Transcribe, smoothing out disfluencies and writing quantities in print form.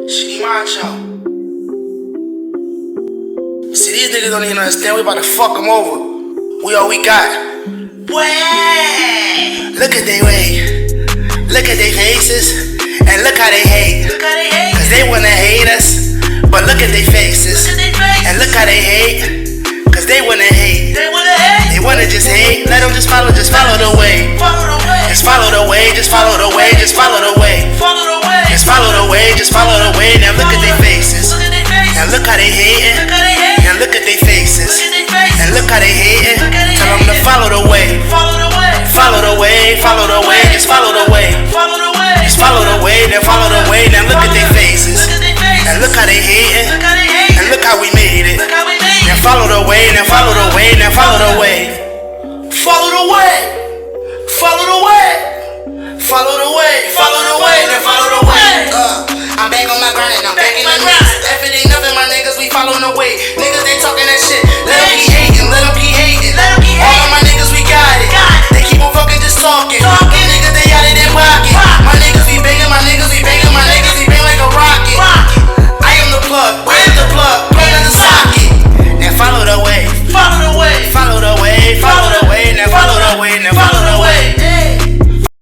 Macho. See, these niggas don't even understand. We about to fuck them over. We all we got. Way. Look at they way. Look at their faces. And look how they hate. Cause they wanna hate us. But look at their faces. And look how they hate. Cause they wanna hate. They wanna just hate. Let them just follow the way. Just follow the way. Just follow the way. Just follow the way. Just follow the way. Just follow the way. Just follow the way. Now look at their faces. Now look how they hating. Now look at their faces. And look how they hating. Tell them to follow the way. Follow the way. Follow the way. Just follow the way. Just follow the way. Then follow the way. Now look at their faces. And look how they hating. And look how we made it. Now follow the way. Now follow the way. Now follow the way. Follow the way. Follow the way. Follow the way. Follow the way. Now follow the way. I'm back on my grind. I'm back in the mix. If it ain't nothing, my niggas, we following the way.